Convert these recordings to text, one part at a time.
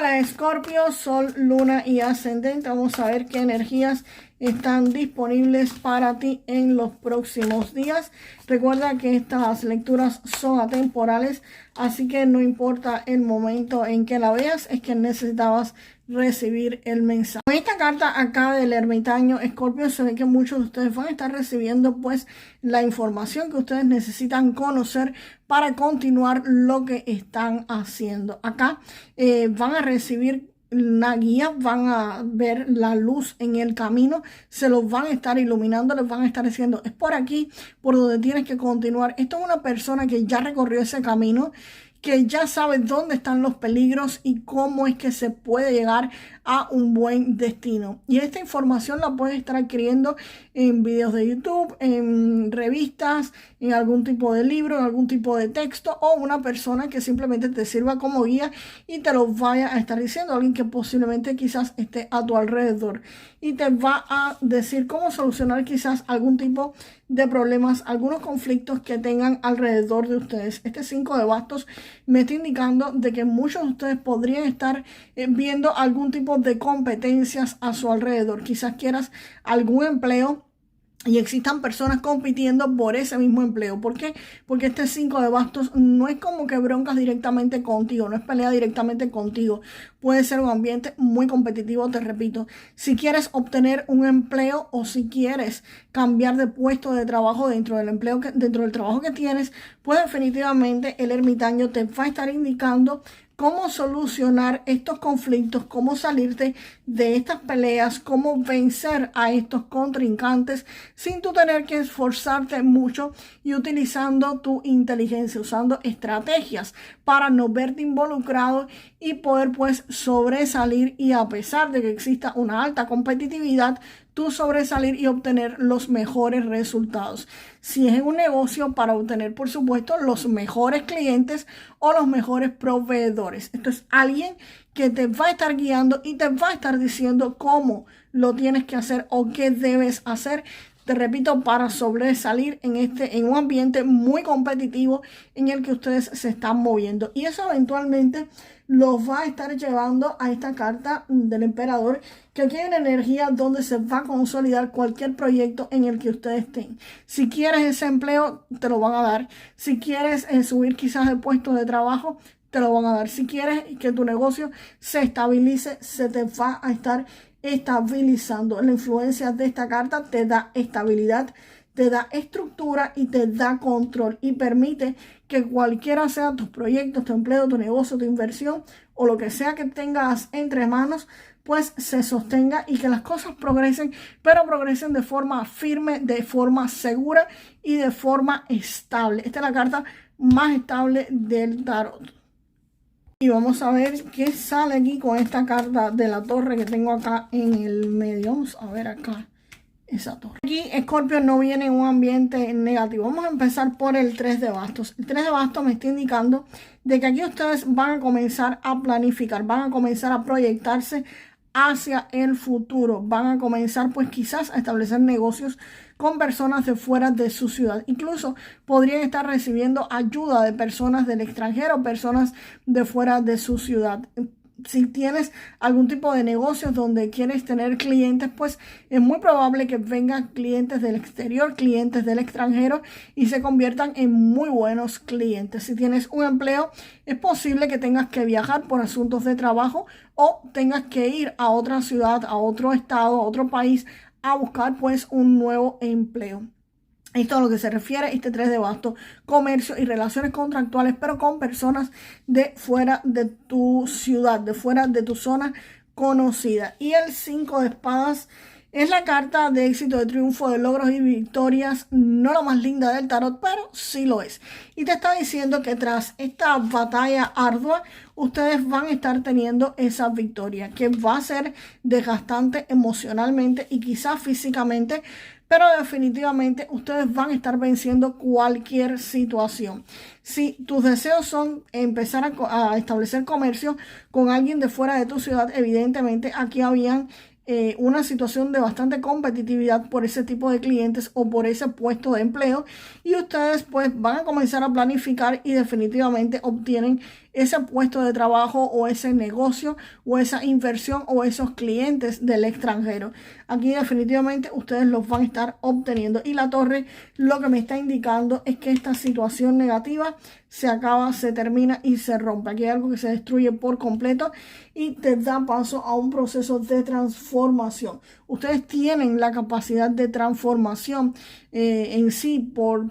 Hola Escorpio, Sol, Luna y Ascendente. Vamos a ver qué energías están disponibles para ti en los próximos días. Recuerda que estas lecturas son atemporales, así que no importa el momento en que la veas, es que necesitabas recibir el mensaje. Con esta carta acá del ermitaño Escorpio se ve que muchos de ustedes van a estar recibiendo pues la información que ustedes necesitan conocer para continuar lo que están haciendo. Acá van a recibir una guía, van a ver la luz en el camino, se los van a estar iluminando, les van a estar diciendo, es por aquí por donde tienes que continuar. Esto es una persona que ya recorrió ese camino, que ya sabe dónde están los peligros y cómo es que se puede llegar a un buen destino. Y esta información la puedes estar adquiriendo en videos de YouTube, en revistas, en algún tipo de libro, en algún tipo de texto, o una persona que simplemente te sirva como guía y te lo vaya a estar diciendo, alguien que posiblemente quizás esté a tu alrededor y te va a decir cómo solucionar quizás algún tipo de problemas, algunos conflictos que tengan alrededor de ustedes. Este 5 de bastos me está indicando de que muchos de ustedes podrían estar viendo algún tipo de competencias a su alrededor. Quizás quieras algún empleo y existan personas compitiendo por ese mismo empleo. ¿Por qué? Porque este 5 de bastos no es como que broncas directamente contigo, no es pelea directamente contigo. Puede ser un ambiente muy competitivo, te repito. Si quieres obtener un empleo o si quieres cambiar de puesto de trabajo dentro del empleo, dentro del trabajo que tienes, pues definitivamente el ermitaño te va a estar indicando cómo solucionar estos conflictos, cómo salirte de estas peleas, cómo vencer a estos contrincantes sin tú tener que esforzarte mucho y utilizando tu inteligencia, usando estrategias para no verte involucrado y poder pues sobresalir, y a pesar de que exista una alta competitividad, tú sobresalir y obtener los mejores resultados. Si es en un negocio, para obtener, por supuesto, los mejores clientes o los mejores proveedores. Esto es alguien que te va a estar guiando y te va a estar diciendo cómo lo tienes que hacer o qué debes hacer. Te repito, para sobresalir en un ambiente muy competitivo en el que ustedes se están moviendo. Y eso eventualmente los va a estar llevando a esta carta del emperador, que aquí hay una energía donde se va a consolidar cualquier proyecto en el que ustedes estén. Si quieres ese empleo, te lo van a dar. Si quieres subir quizás el puesto de trabajo, te lo van a dar. Si quieres que tu negocio se estabilice, se te va a estar estabilizando. La influencia de esta carta te da estabilidad, te da estructura y te da control, y permite que cualquiera sea tus proyectos, tu empleo, tu negocio, tu inversión o lo que sea que tengas entre manos, pues se sostenga y que las cosas progresen, pero progresen de forma firme, de forma segura y de forma estable. Esta es la carta más estable del tarot. Y vamos a ver qué sale aquí con esta carta de la torre que tengo acá en el medio. Vamos a ver acá esa torre. Aquí Escorpio no viene en un ambiente negativo. Vamos a empezar por el 3 de bastos. El 3 de bastos me está indicando de que aquí ustedes van a comenzar a planificar, van a comenzar a proyectarse hacia el futuro. Van a comenzar pues quizás a establecer negocios con personas de fuera de su ciudad. Incluso podrían estar recibiendo ayuda de personas del extranjero, personas de fuera de su ciudad. Si tienes algún tipo de negocios donde quieres tener clientes, pues es muy probable que vengan clientes del exterior, clientes del extranjero, y se conviertan en muy buenos clientes. Si tienes un empleo, es posible que tengas que viajar por asuntos de trabajo o tengas que ir a otra ciudad, a otro estado, a otro país a buscar pues un nuevo empleo. Esto es a lo que se refiere este 3 de bastos: comercio y relaciones contractuales, pero con personas de fuera de tu ciudad, de fuera de tu zona conocida. Y el 5 de espadas es la carta de éxito, de triunfo, de logros y victorias. No la más linda del tarot, pero sí lo es. Y te está diciendo que tras esta batalla ardua, ustedes van a estar teniendo esa victoria, que va a ser desgastante emocionalmente y quizás físicamente, pero definitivamente ustedes van a estar venciendo cualquier situación. Si tus deseos son empezar a establecer comercio con alguien de fuera de tu ciudad, evidentemente aquí habían una situación de bastante competitividad por ese tipo de clientes o por ese puesto de empleo, y ustedes pues van a comenzar a planificar y definitivamente obtienen ese puesto de trabajo o ese negocio o esa inversión o esos clientes del extranjero. Aquí definitivamente ustedes los van a estar obteniendo. Y la torre lo que me está indicando es que esta situación negativa se acaba, se termina y se rompe. Aquí hay algo que se destruye por completo y te da paso a un proceso de transformación. Ustedes tienen la capacidad de transformación en sí por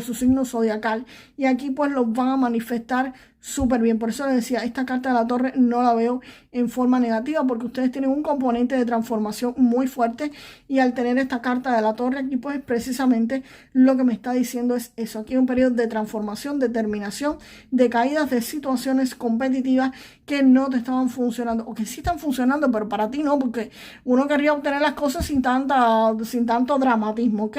su signo zodiacal, y aquí pues los van a manifestar súper bien. Por eso les decía, esta carta de la torre no la veo en forma negativa, porque ustedes tienen un componente de transformación muy fuerte, y al tener esta carta de la torre aquí pues precisamente lo que me está diciendo es eso. Aquí hay un periodo de transformación, de terminación, de caídas de situaciones competitivas que no te estaban funcionando, o que sí están funcionando pero para ti no, porque uno querría obtener las cosas sin tanto dramatismo, ¿ok?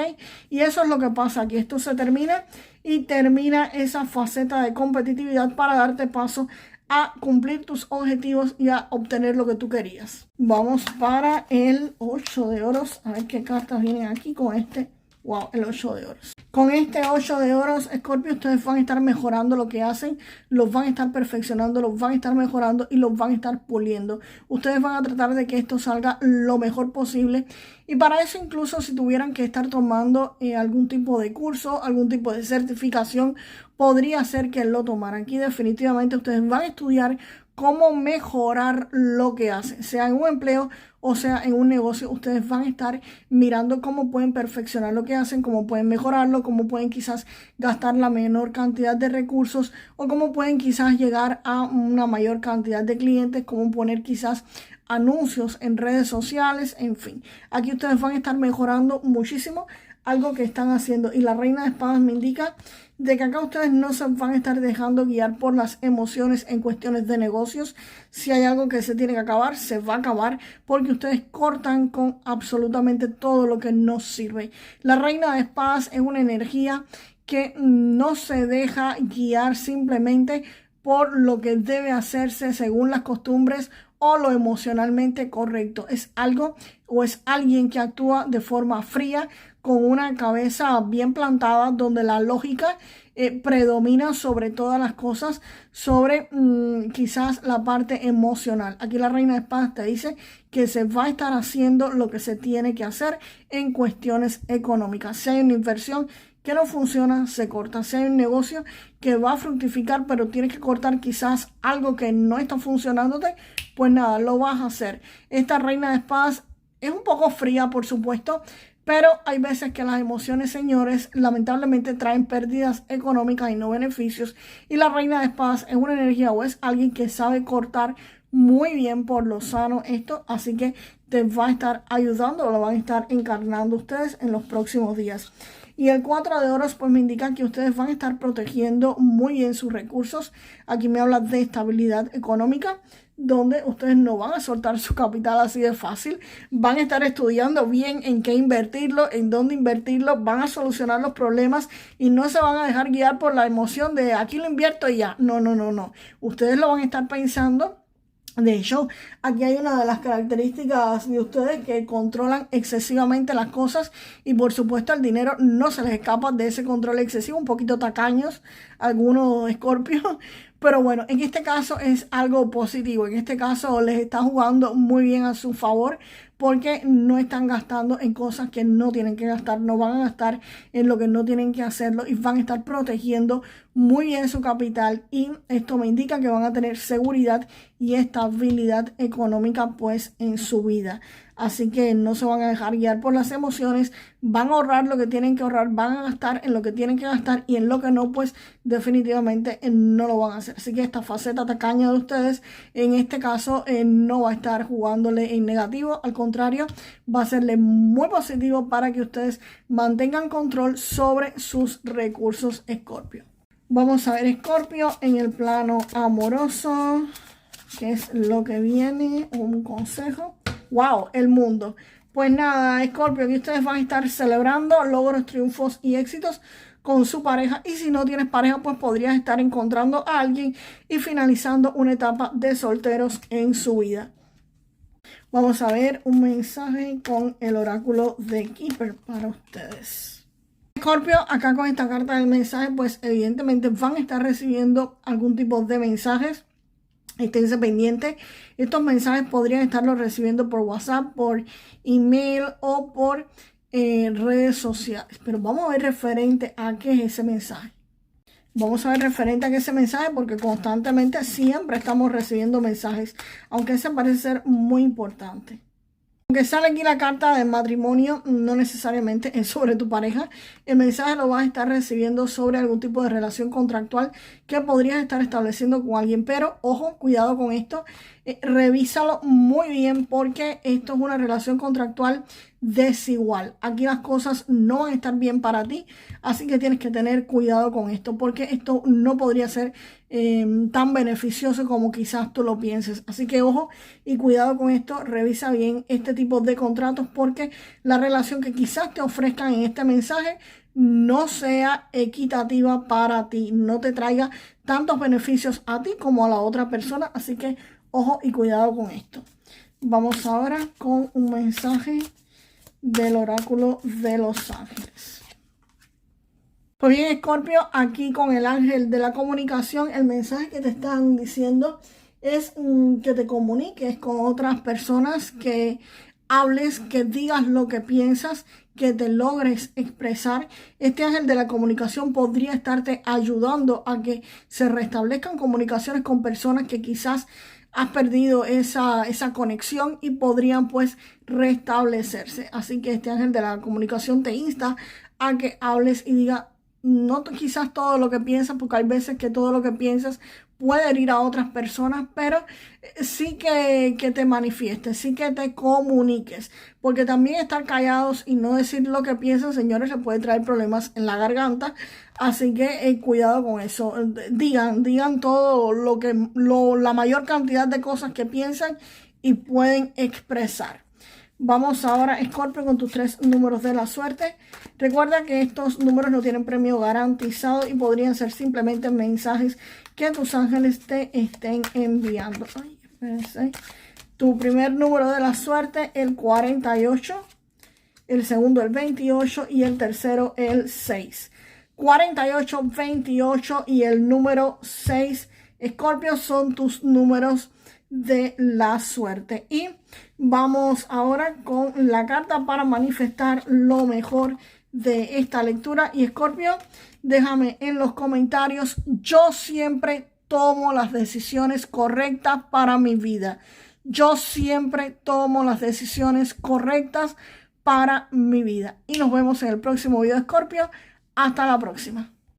Y eso es lo que pasa aquí. Esto se termina y termina esa faceta de competitividad para darte paso a cumplir tus objetivos y a obtener lo que tú querías. Vamos para el 8 de oros. A ver qué cartas vienen aquí con este. Wow, el 8 de oros. Con este 8 de oros, Escorpio, ustedes van a estar mejorando lo que hacen, los van a estar perfeccionando, los van a estar mejorando y los van a estar puliendo. Ustedes van a tratar de que esto salga lo mejor posible, y para eso incluso si tuvieran que estar tomando algún tipo de curso, algún tipo de certificación, podría ser que lo tomaran. Aquí definitivamente ustedes van a estudiar cómo mejorar lo que hacen, sea en un empleo o sea en un negocio. Ustedes van a estar mirando cómo pueden perfeccionar lo que hacen, cómo pueden mejorarlo, cómo pueden quizás gastar la menor cantidad de recursos, o cómo pueden quizás llegar a una mayor cantidad de clientes, cómo poner quizás anuncios en redes sociales, en fin. Aquí ustedes van a estar mejorando muchísimo algo que están haciendo, y la reina de espadas me indica de que acá ustedes no se van a estar dejando guiar por las emociones en cuestiones de negocios. Si hay algo que se tiene que acabar, se va a acabar, porque ustedes cortan con absolutamente todo lo que no sirve. La reina de espadas es una energía que no se deja guiar simplemente por lo que debe hacerse según las costumbres o lo emocionalmente correcto. Es algo o es alguien que actúa de forma fría, con una cabeza bien plantada, donde la lógica predomina sobre todas las cosas, sobre quizás la parte emocional. Aquí la reina de espadas te dice que se va a estar haciendo lo que se tiene que hacer en cuestiones económicas. Si hay una inversión que no funciona, se corta. Si hay un negocio que va a fructificar, pero tienes que cortar quizás algo que no está funcionándote, pues nada, lo vas a hacer. Esta reina de espadas es un poco fría, por supuesto, pero hay veces que las emociones, señores, lamentablemente traen pérdidas económicas y no beneficios. Y la reina de espadas es una energía, o es alguien que sabe cortar muy bien por lo sano esto, así que te va a estar ayudando, o lo van a estar encarnando ustedes en los próximos días. Y el 4 de oros pues me indica que ustedes van a estar protegiendo muy bien sus recursos. Aquí me habla de estabilidad económica, donde ustedes no van a soltar su capital así de fácil. Van a estar estudiando bien en qué invertirlo, en dónde invertirlo, van a solucionar los problemas y no se van a dejar guiar por la emoción de aquí lo invierto y ya. No, no, no, no. Ustedes lo van a estar pensando. De hecho, aquí hay una de las características de ustedes, que controlan excesivamente las cosas, y por supuesto el dinero no se les escapa de ese control excesivo. Un poquito tacaños algunos Escorpios, pero bueno, en este caso es algo positivo. En este caso les está jugando muy bien a su favor, porque no están gastando en cosas que no tienen que gastar, no van a gastar en lo que no tienen que hacerlo, y van a estar protegiendo muy bien su capital, y esto me indica que van a tener seguridad y estabilidad económica pues en su vida. Así que no se van a dejar guiar por las emociones, van a ahorrar lo que tienen que ahorrar, van a gastar en lo que tienen que gastar, y en lo que no, pues definitivamente no lo van a hacer. Así que esta faceta tacaña de ustedes, en este caso, no va a estar jugándole en negativo, al contrario, va a serle muy positivo para que ustedes mantengan control sobre sus recursos, Escorpio. Vamos a ver, Escorpio, en el plano amoroso, ¿qué es lo que viene? Un consejo. ¡Wow! El mundo. Pues nada, Escorpio, aquí ustedes van a estar celebrando logros, triunfos y éxitos con su pareja. Y si no tienes pareja, pues podrías estar encontrando a alguien y finalizando una etapa de solteros en su vida. Vamos a ver un mensaje con el oráculo de Keeper para ustedes. Escorpio, acá con esta carta del mensaje, pues evidentemente van a estar recibiendo algún tipo de mensajes. Esténse pendientes. Estos mensajes podrían estarlos recibiendo por WhatsApp, por email o por redes sociales. Pero vamos a ver referente a qué es ese mensaje. Vamos a ver referente a qué es ese mensaje porque constantemente siempre estamos recibiendo mensajes. Aunque ese parece ser muy importante. Aunque sale aquí la carta del matrimonio, no necesariamente es sobre tu pareja. El mensaje lo vas a estar recibiendo sobre algún tipo de relación contractual que podrías estar estableciendo con alguien. Pero, ojo, cuidado con esto. Revísalo muy bien porque esto es una relación contractual desigual. Aquí las cosas no van a estar bien para ti. Así que tienes que tener cuidado con esto porque esto no podría ser tan beneficioso como quizás tú lo pienses. Así que ojo y cuidado con esto. Revisa bien este tipo de contratos porque la relación que quizás te ofrezcan en este mensaje no sea equitativa para ti, no te traiga tantos beneficios a ti como a la otra persona. Así que ojo y cuidado con esto. Vamos ahora con un mensaje del oráculo de los ángeles. Pues bien, Escorpio, aquí con el ángel de la comunicación, el mensaje que te están diciendo es que te comuniques con otras personas, que hables, que digas lo que piensas, que te logres expresar. Este ángel de la comunicación podría estarte ayudando a que se restablezcan comunicaciones con personas que quizás has perdido esa conexión y podrían pues restablecerse. Así que este ángel de la comunicación te insta a que hables y digas no quizás todo lo que piensas, porque hay veces que todo lo que piensas puede herir a otras personas, pero sí que te manifiestes, sí que te comuniques, porque también estar callados y no decir lo que piensan, señores, le puede traer problemas en la garganta, así que cuidado con eso. Digan todo la mayor cantidad de cosas que piensan y pueden expresar. Vamos ahora, Escorpio, con tus 3 números de la suerte. Recuerda que estos números no tienen premio garantizado y podrían ser simplemente mensajes que tus ángeles te estén enviando. Ay, espérense. Tu primer número de la suerte, el 48. El segundo, el 28. Y el tercero, el 6. 48, 28 y el número 6. Escorpio, son tus números de la suerte. Y vamos ahora con la carta para manifestar lo mejor de esta lectura. Y Escorpio, déjame en los comentarios: yo siempre tomo las decisiones correctas para mi vida. Yo siempre tomo las decisiones correctas para mi vida. Y nos vemos en el próximo video, Escorpio. Hasta la próxima.